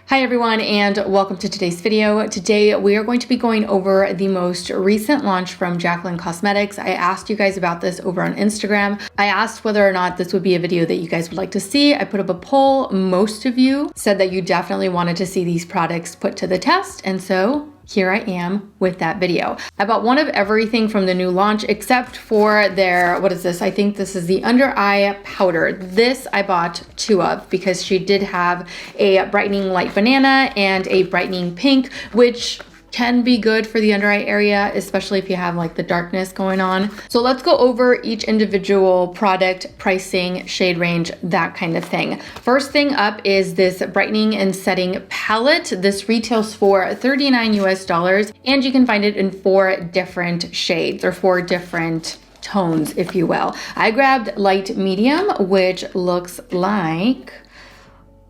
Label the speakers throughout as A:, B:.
A: Hi everyone and welcome to today's video. Today we are going to be going over the most recent launch from Jaclyn Cosmetics. I asked you guys about this over on Instagram. I asked whether or not this would be a video that you guys would like to see. I put up a poll. Most of you said that you definitely wanted to see these products put to the test, and so here I am with that video. I bought one of everything from the new launch except for their, what is this? I think this is the under eye powder. This I bought two of because she did have a brightening light banana and a brightening pink, which can be good for the under eye area, especially if you have like the darkness going on. So let's go over each individual product, pricing, shade range, that kind of thing. First thing up is this brightening and setting palette. This retails for $39 US, and you can find it in 4 different shades or 4 different tones, if you will. I grabbed light medium, which looks like,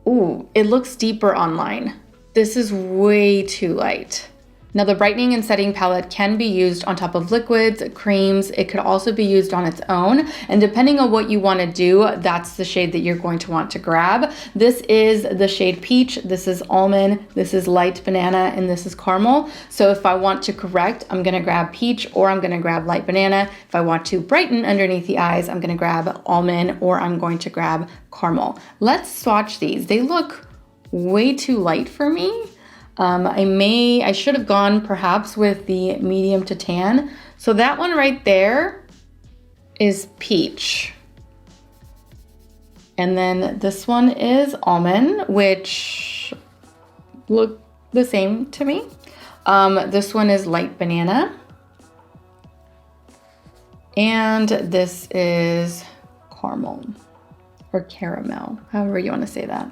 A: ooh, it looks deeper online. This is way too light. Now the brightening and setting palette can be used on top of liquids, creams. It could also be used on its own. And depending on what you want to do, that's the shade that you're going to want to grab. This is the shade peach. This is almond. This is light banana, and this is caramel. So if I want to correct, I'm going to grab peach or I'm going to grab light banana. If I want to brighten underneath the eyes, I'm going to grab almond or I'm going to grab caramel. Let's swatch these. They look way too light for me. I should have gone perhaps with the medium to tan. So that one right there is peach. And then this one is almond, which look the same to me. This one is light banana. And this is caramel or caramel, however you want to say that.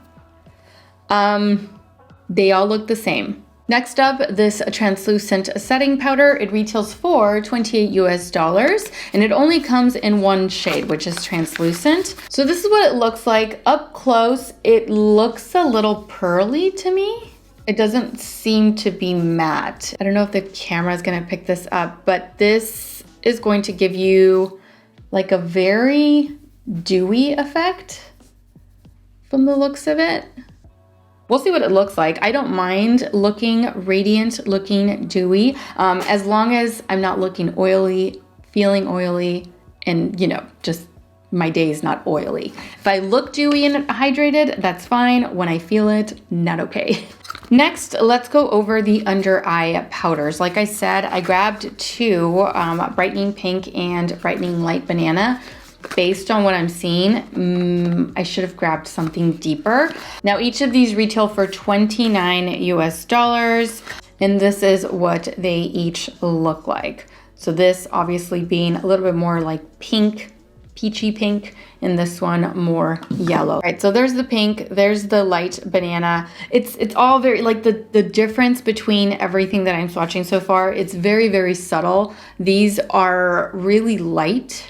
A: They all look the same. Next up, this translucent setting powder. It retails for $28 US, and it only comes in one shade, which is translucent. So this is what it looks like up close. It looks a little pearly to me. It doesn't seem to be matte. I don't know if the camera is gonna pick this up, but this is going to give you like a very dewy effect from the looks of it. We'll see what it looks like. I don't mind looking radiant, looking dewy, as long as I'm not looking oily, feeling oily, and just my day is not oily. If I look dewy and hydrated, that's fine. When I feel it, not okay. Next, let's go over the under eye powders. Like I said, I grabbed 2, brightening pink and brightening light banana. Based on what I'm seeing, I should have grabbed something deeper. Now, each of these retail for $29 US, and this is what they each look like. So this obviously being a little bit more like pink, peachy pink, and this one more yellow. All right, so there's the pink, there's the light banana. It's all very, like the difference between everything that I'm swatching so far, it's very, very subtle. These are really light.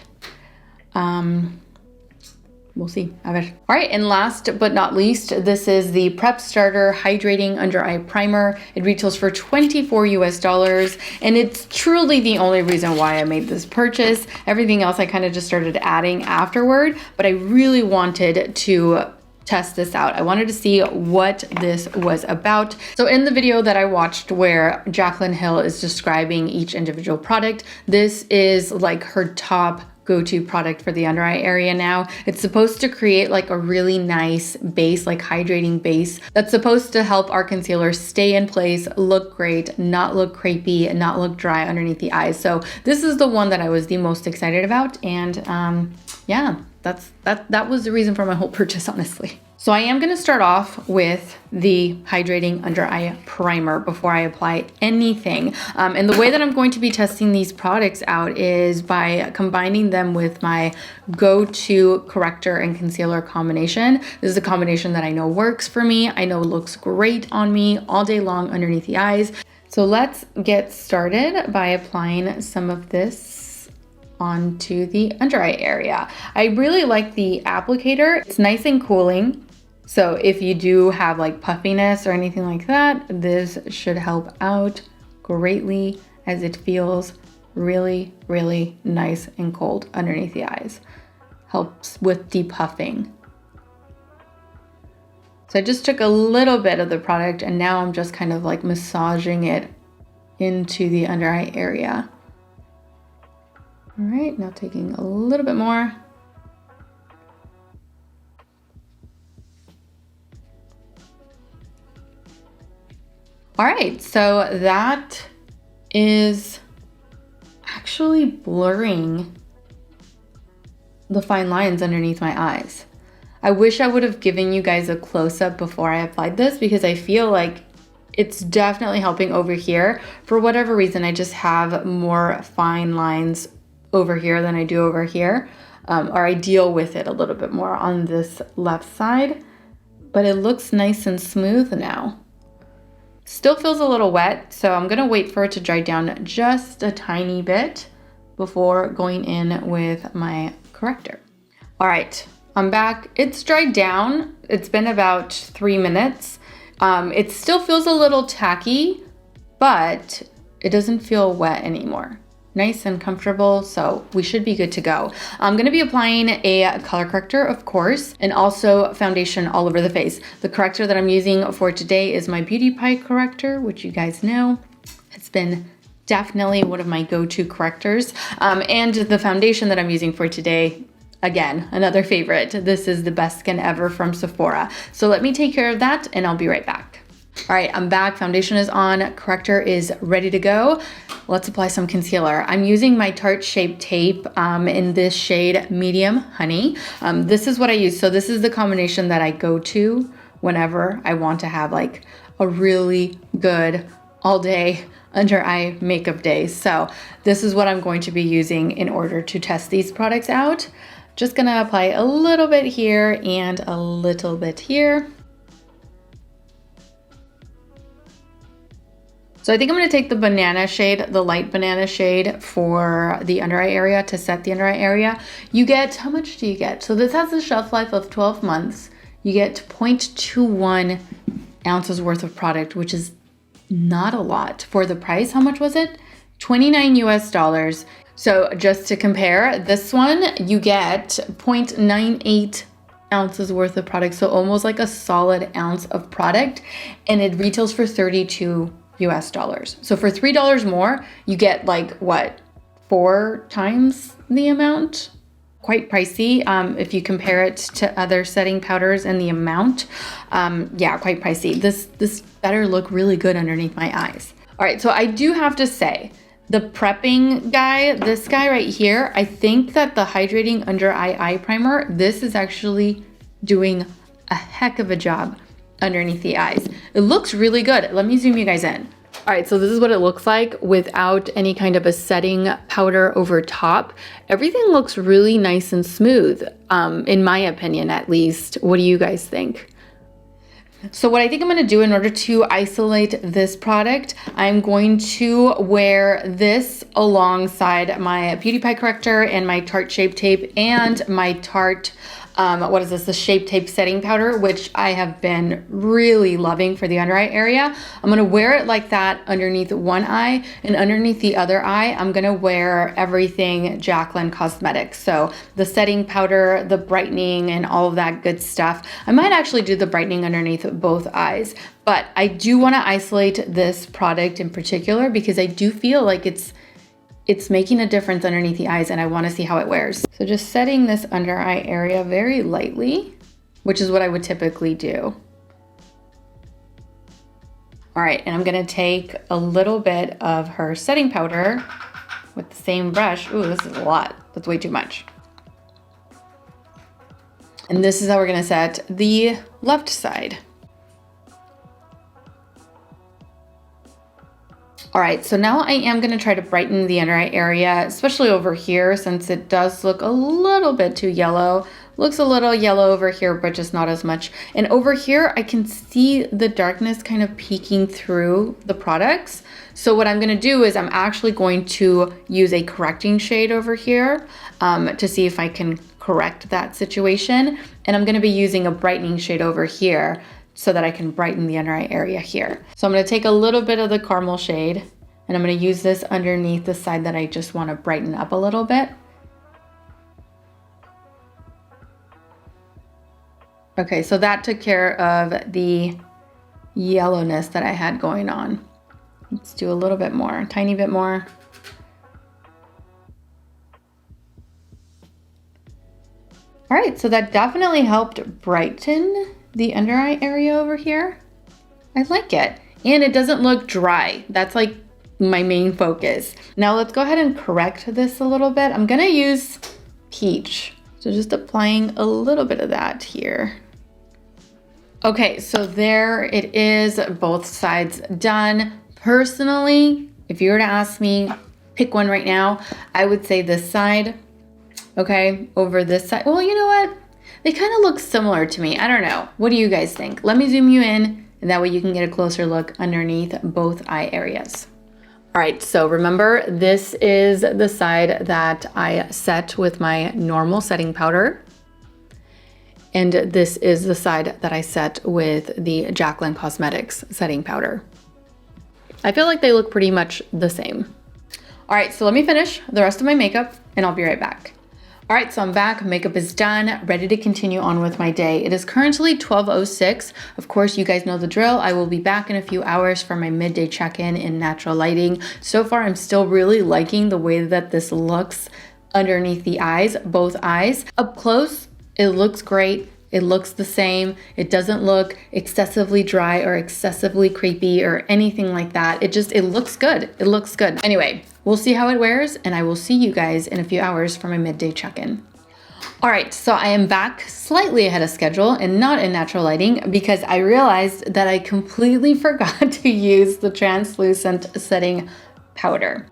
A: We'll see. A ver. All right, and last but not least, this is the Prep Starter Hydrating Under Eye Primer. It retails for $24 US, and it's truly the only reason why I made this purchase. Everything else I kind of just started adding afterward, but I really wanted to test this out. I wanted to see what this was about. So in the video that I watched where Jaclyn Hill is describing each individual product, this is like her top go-to product for the under eye area now. It's supposed to create like a really nice base, like hydrating base that's supposed to help our concealer stay in place, look great, not look crepey, and not look dry underneath the eyes. So this is the one that I was the most excited about, and yeah, that was the reason for my whole purchase, honestly. So I am going to start off with the hydrating under eye primer before I apply anything. And the way that I'm going to be testing these products out is by combining them with my go-to corrector and concealer combination. This is a combination that I know works for me. I know looks great on me all day long underneath the eyes. So let's get started by applying some of this onto the under eye area. I really like the applicator. It's nice and cooling. So if you do have like puffiness or anything like that, this should help out greatly as it feels really, really nice and cold underneath the eyes. Helps with depuffing. So I just took a little bit of the product and now I'm just kind of like massaging it into the under eye area. All right, now taking a little bit more. All right, so that is actually blurring the fine lines underneath my eyes. I wish I would have given you guys a close-up before I applied this because I feel like it's definitely helping over here. For whatever reason, I just have more fine lines over here than I do over here, or I deal with it a little bit more on this left side, but it looks nice and smooth now. Still feels a little wet, so I'm gonna wait for it to dry down just a tiny bit before going in with my corrector. All right, I'm back. It's dried down. It's been about 3 minutes. It still feels a little tacky, but it doesn't feel wet anymore. Nice and comfortable, so we should be good to go. I'm gonna be applying a color corrector, of course, and also foundation all over the face. The corrector that I'm using for today is my Beauty Pie corrector, which you guys know. It's been definitely one of my go-to correctors. And the foundation that I'm using for today, again, another favorite. This is the Best Skin Ever from Sephora. So let me take care of that and I'll be right back. All right, I'm back. Foundation is on, corrector is ready to go. Let's apply some concealer. I'm using my Tarte Shape Tape in this shade Medium Honey. This is what I use. So this is the combination that I go to whenever I want to have like a really good all day under eye makeup day. So this is what I'm going to be using in order to test these products out. Just gonna apply a little bit here and a little bit here. So I think I'm gonna take the banana shade, the light banana shade for the under eye area to set the under eye area. You get, how much do you get? So this has a shelf life of 12 months. You get 0.21 ounces worth of product, which is not a lot for the price. How much was it? $29 US. So just to compare, this one, you get 0.98 ounces worth of product. So almost like a solid ounce of product, and it retails for $32 US. So for $3 more, you get like what, 4 times the amount? Quite pricey if you compare it to other setting powders and the amount. Yeah, quite pricey. This better look really good underneath my eyes. All right, so I do have to say, the prepping guy, this guy right here, I think that the hydrating under eye primer, this is actually doing a heck of a job underneath the eyes. It looks really good. Let me zoom you guys in. All right, so this is what it looks like without any kind of a setting powder over top. Everything looks really nice and smooth, in my opinion at least. What do you guys think? So what I think I'm gonna do in order to isolate this product, I'm going to wear this alongside my Beauty Pie corrector and my Tarte Shape Tape and my Tarte, what is this, the Shape Tape setting powder, which I have been really loving for the under eye area. I'm gonna wear it like that underneath one eye, and underneath the other eye, I'm gonna wear everything Jaclyn Cosmetics. So the setting powder, the brightening, and all of that good stuff. I might actually do the brightening underneath both eyes, but I do wanna isolate this product in particular because I do feel like it's making a difference underneath the eyes and I wanna see how it wears. So just setting this under eye area very lightly, which is what I would typically do. All right, and I'm gonna take a little bit of her setting powder with the same brush. Ooh, this is a lot. That's way too much. And this is how we're gonna set the left side. All right, so now I am gonna try to brighten the under eye area, especially over here, since it does look a little bit too yellow. Looks a little yellow over here, but just not as much. And over here, I can see the darkness kind of peeking through the products. So what I'm gonna do is I'm actually going to use a correcting shade over here to see if I can correct that situation. And I'm gonna be using a brightening shade over here so that I can brighten the under eye area here. So I'm gonna take a little bit of the caramel shade and I'm gonna use this underneath the side that I just wanna brighten up a little bit. Okay, so that took care of the yellowness that I had going on. Let's do a little bit more, a tiny bit more. All right, so that definitely helped brighten the under eye area over here. I like it. And it doesn't look dry. That's like my main focus. Now let's go ahead and correct this a little bit. I'm gonna use peach. So just applying a little bit of that here. Okay, so there it is, both sides done. Personally, if you were to ask me, pick one right now, I would say this side, okay, over this side. Well, you know what? They kind of look similar to me. I don't know. What do you guys think? Let me zoom you in, and that way you can get a closer look underneath both eye areas. All right, so remember, this is the side that I set with my normal setting powder. And this is the side that I set with the Jaclyn Cosmetics setting powder. I feel like they look pretty much the same. All right, so let me finish the rest of my makeup and I'll be right back. All right, so I'm back, makeup is done, ready to continue on with my day. It is currently 12:06. Of course, you guys know the drill. I will be back in a few hours for my midday check-in in natural lighting. So far, I'm still really liking the way that this looks underneath the eyes, both eyes. Up close, it looks great. It looks the same. It doesn't look excessively dry or excessively creepy or anything like that. It looks good. It looks good. Anyway, we'll see how it wears and I will see you guys in a few hours for my midday check-in. All right, so I am back slightly ahead of schedule and not in natural lighting because I realized that I completely forgot to use the translucent setting powder.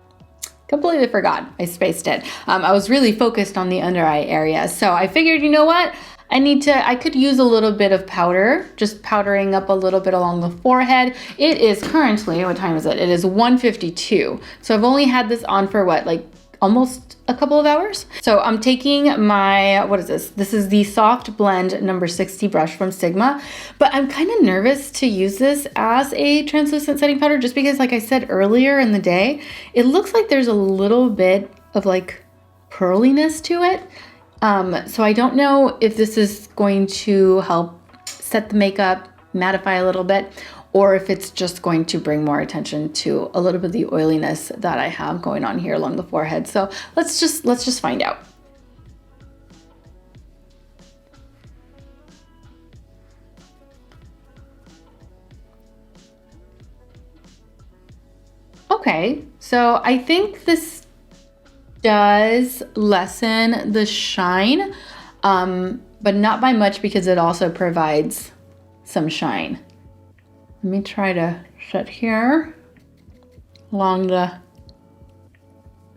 A: Completely forgot. I spaced it. I was really focused on the under eye area. So I figured, you know what? I could use a little bit of powder, just powdering up a little bit along the forehead. It is currently, what time is it? It is 1:52. So I've only had this on for what, like almost a couple of hours? So I'm taking my, what is this? This is the Soft Blend number 60 brush from Sigma, but I'm kind of nervous to use this as a translucent setting powder just because, like I said earlier in the day, it looks like there's a little bit of like pearliness to it. So I don't know if this is going to help set the makeup, mattify a little bit, or if it's just going to bring more attention to a little bit of the oiliness that I have going on here along the forehead. So let's just find out. Okay, so I think this does lessen the shine, but not by much because it also provides some shine. Let me try to set here along the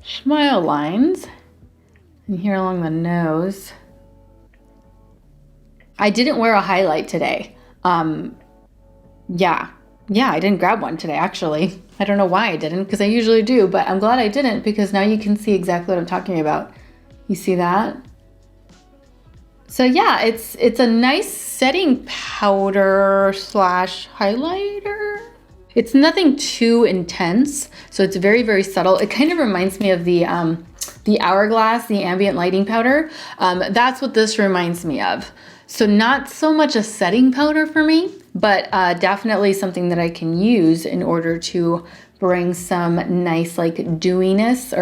A: smile lines and here along the nose. I didn't wear a highlight today. Yeah, I didn't grab one today, actually. I don't know why I didn't, because I usually do, but I'm glad I didn't because now you can see exactly what I'm talking about. You see that? So yeah, it's a nice setting powder slash highlighter. It's nothing too intense, so it's very, very subtle. It kind of reminds me of the Hourglass, the ambient lighting powder. That's what this reminds me of. So not so much a setting powder for me, but definitely something that I can use in order to bring some nice like dewiness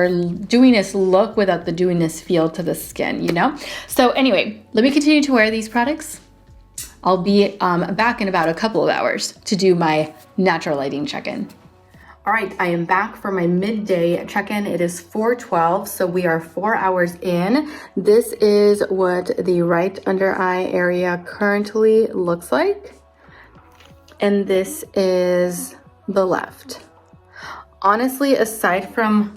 A: look without the dewiness feel to the skin, you know? So anyway, let me continue to wear these products. I'll be back in about a couple of hours to do my natural lighting check-in. All right, I am back for my midday check-in. It is 4:12, so we are 4 hours in. This is what the right under eye area currently looks like. And this is the left. Honestly, aside from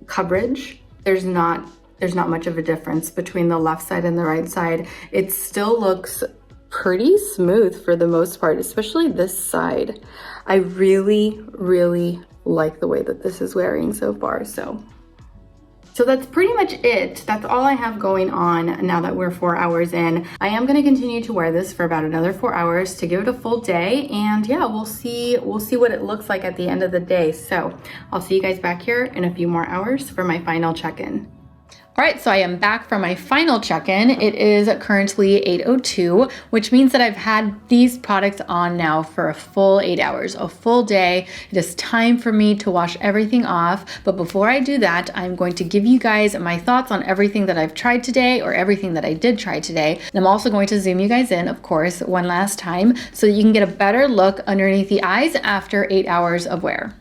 A: coverage, there's not much of a difference between the left side and the right side. It still looks pretty smooth for the most part, especially this side. I really, really like the way that this is wearing so far. So that's pretty much it. That's all I have going on now that we're 4 hours in. I am gonna continue to wear this for about another 4 hours to give it a full day. And yeah, we'll see what it looks like at the end of the day. So I'll see you guys back here in a few more hours for my final check-in. All right, so I am back from my final check-in. It is currently 8:02, which means that I've had these products on now for a full 8 hours, a full day. It is time for me to wash everything off. But before I do that, I'm going to give you guys my thoughts on everything that I've tried today or everything that I did try today. And I'm also going to zoom you guys in, of course, one last time so that you can get a better look underneath the eyes after 8 hours of wear.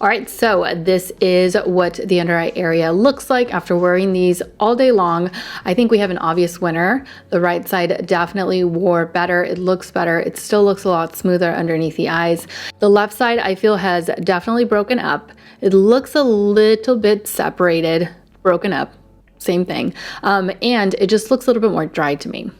A: All right, so this is what the under eye area looks like after wearing these all day long. I think we have an obvious winner. The right side definitely wore better. It looks better. It still looks a lot smoother underneath the eyes. The left side I feel has definitely broken up. It looks a little bit separated, broken up, same thing. And it just looks a little bit more dry to me.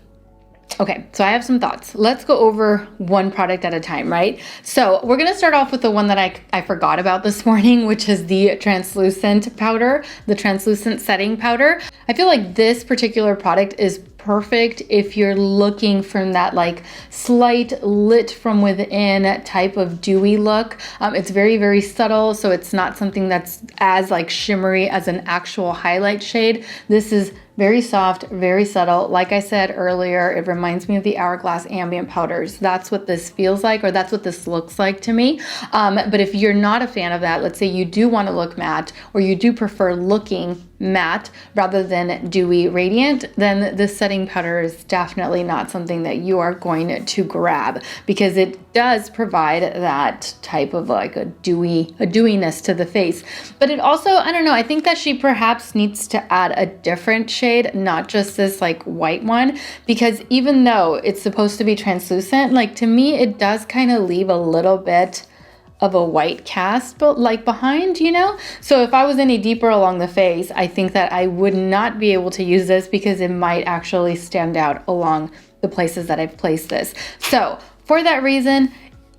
A: Okay, so I have some thoughts. Let's go over one product at a time, right? So we're gonna start off with the one that I forgot about this morning, which is the translucent powder, the translucent setting powder. I feel like this particular product is perfect if you're looking from that like slight lit from within type of dewy look. It's very, very subtle, so it's not something that's as like shimmery as an actual highlight shade. This is very soft, very subtle. Like I said earlier, it reminds me of the Hourglass ambient powders. That's what this feels like, or that's what this looks like to me. But if you're not a fan of that, let's say you do want to look matte, or you do prefer looking matte rather than dewy radiant, then this setting powder is definitely not something that you are going to grab, because it does provide that type of like a dewiness to the face. But it also, I don't know, I think that she perhaps needs to add a different shade, not just this like white one, because even though it's supposed to be translucent, like to me it does kind of leave a little bit of a white cast, but like behind, you know? So if I was any deeper along the face, I think that I would not be able to use this because it might actually stand out along the places that I've placed this. So for that reason,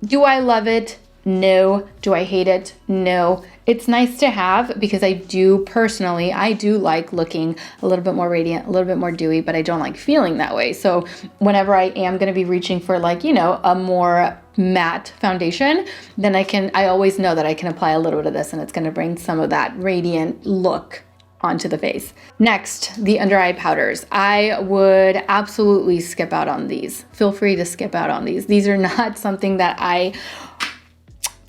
A: do I love it? No. Do I hate it? No. It's nice to have because I do personally, I do like looking a little bit more radiant, a little bit more dewy, but I don't like feeling that way. So whenever I am going to be reaching for like, you know, a more matte foundation, then I always know that I can apply a little bit of this and it's going to bring some of that radiant look onto the face. Next, the under eye powders. I would absolutely skip out on these. Feel free to skip out on these. These are not something that I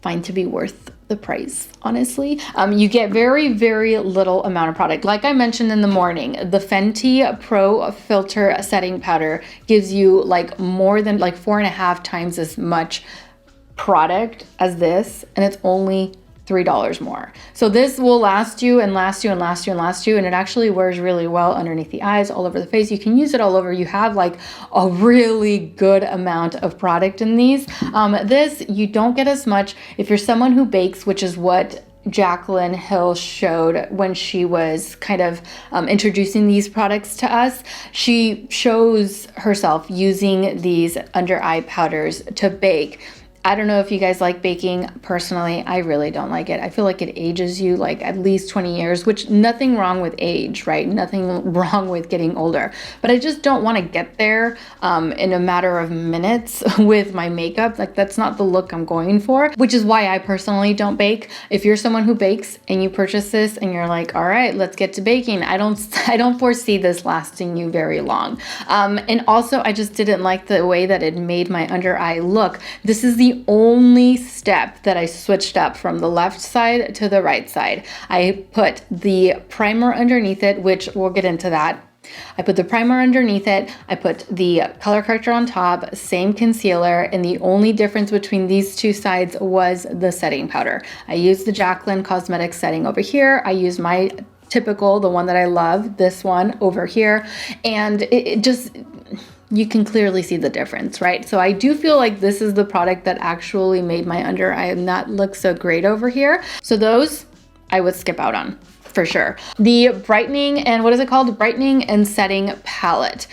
A: find to be worth the price, honestly. You get very, very little amount of product. Like I mentioned in the morning, the Fenty Pro Filter Setting Powder gives you like more than like 4.5 times as much product as this, and it's only $3 more. So this will last you and last you and last you and last you, and it actually wears really well underneath the eyes, all over the face. You can use it all over. You have like a really good amount of product in these. This, you don't get as much if you're someone who bakes, which is what Jaclyn Hill showed when she was kind of introducing these products to us. She shows herself using these under eye powders to bake. I don't know if you guys like baking. Personally, I really don't like it. I feel like it ages you like at least 20 years, which nothing wrong with age, right? Nothing wrong with getting older. But I just don't want to get there in a matter of minutes with my makeup. Like that's not the look I'm going for, which is why I personally don't bake. If you're someone who bakes and you purchase this and you're like, all right, let's get to baking, I don't foresee this lasting you very long. And also I just didn't like the way that it made my under eye look. This is the only step that I switched up from the left side to the right side. I put the primer underneath it, which we'll get into that. I put the primer underneath it. I put the color corrector on top, same concealer, and the only difference between these two sides was the setting powder. I used the Jaclyn Cosmetics setting over here. I used my typical, the one that I love, this one over here, and it just, you can clearly see the difference, right? So I do feel like this is the product that actually made my under eye not look so great over here. So those I would skip out on for sure. The brightening and what is it called? Brightening and setting palette.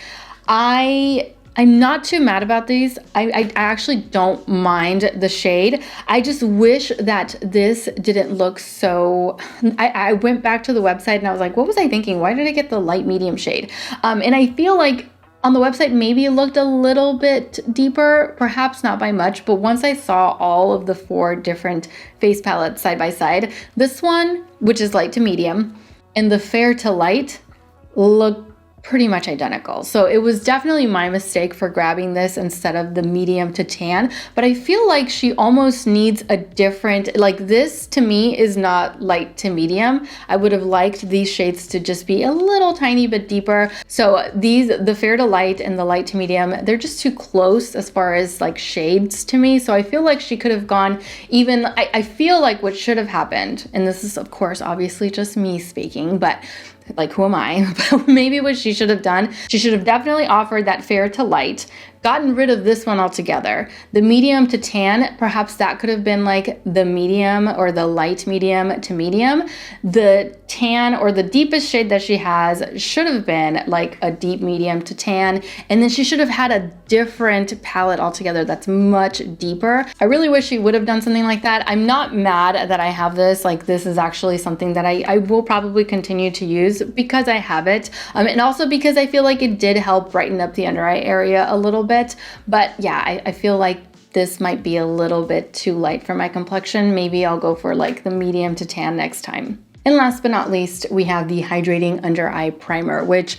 A: I'm not too mad about these. I actually don't mind the shade. I just wish that this didn't look so, I went back to the website and I was like, what was I thinking? Why did I get the light medium shade? And I feel like on the website, maybe it looked a little bit deeper, perhaps not by much, but once I saw all of the 4 different face palettes side by side, this one, which is light to medium, and the fair to light, look pretty much identical. So it was definitely my mistake for grabbing this instead of the medium to tan, but I feel like she almost needs a different, like this to me is not light to medium. I would have liked these shades to just be a little tiny bit deeper. So these, the fair to light and the light to medium, they're just too close as far as like shades to me. So I feel like she could have gone even, I feel like what should have happened, and this is of course obviously just me speaking, but like who am I? But maybe what she should have done, she should have definitely offered that fair to light, gotten rid of this one altogether. The medium to tan, perhaps that could have been like the medium or the light medium to medium. The tan or the deepest shade that she has should have been like a deep medium to tan. And then she should have had a different palette altogether that's much deeper. I really wish she would have done something like that. I'm not mad that I have this. Like this is actually something that I will probably continue to use because I have it. And also because I feel like it did help brighten up the under eye area a little bit. But yeah, I feel like this might be a little bit too light for my complexion. Maybe I'll go for like the medium to tan next time. And last but not least, we have the Hydrating Under Eye Primer, which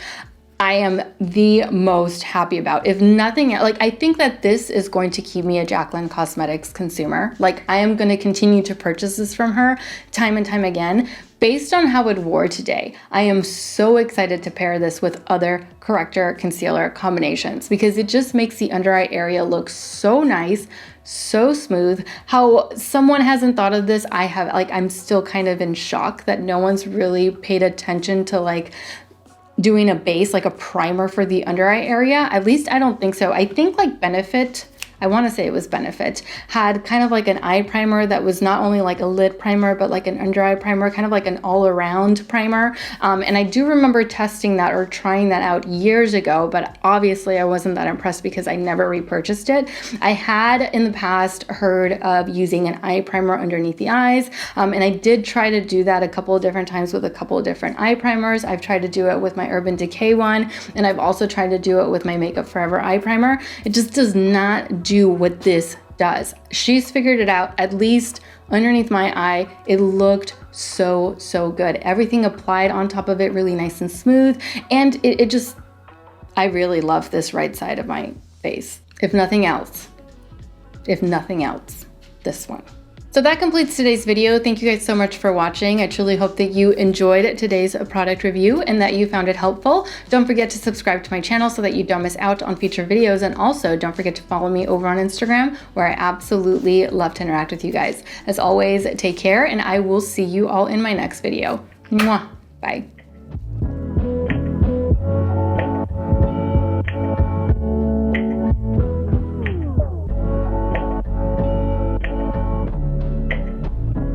A: I am the most happy about. If nothing else, like I think that this is going to keep me a Jaclyn Cosmetics consumer. Like I am going to continue to purchase this from her time and time again. Based on how it wore today, I am so excited to pair this with other corrector concealer combinations because it just makes the under eye area look so nice, so smooth. How someone hasn't thought of this, I have. Like I'm still kind of in shock that no one's really paid attention to like doing a base, like a primer for the under eye area. At least I don't think so. I think like Benefit, I want to say it was Benefit, had kind of like an eye primer that was not only like a lid primer, but like an under eye primer, kind of like an all around primer. And I do remember testing that or trying that out years ago, but obviously I wasn't that impressed because I never repurchased it. I had in the past heard of using an eye primer underneath the eyes. And I did try to do that a couple of different times with a couple of different eye primers. I've tried to do it with my Urban Decay one, and I've also tried to do it with my Makeup Forever eye primer. It just does not do what this does. She's figured it out. At least underneath my eye, it looked so good. Everything applied on top of it really nice and smooth, and it just, I really love this right side of my face. If nothing else, this one. So that completes today's video. Thank you guys so much for watching. I truly hope that you enjoyed today's product review and that you found it helpful. Don't forget to subscribe to my channel so that you don't miss out on future videos. And also don't forget to follow me over on Instagram, where I absolutely love to interact with you guys. As always, take care, and I will see you all in my next video. Mwah. Bye.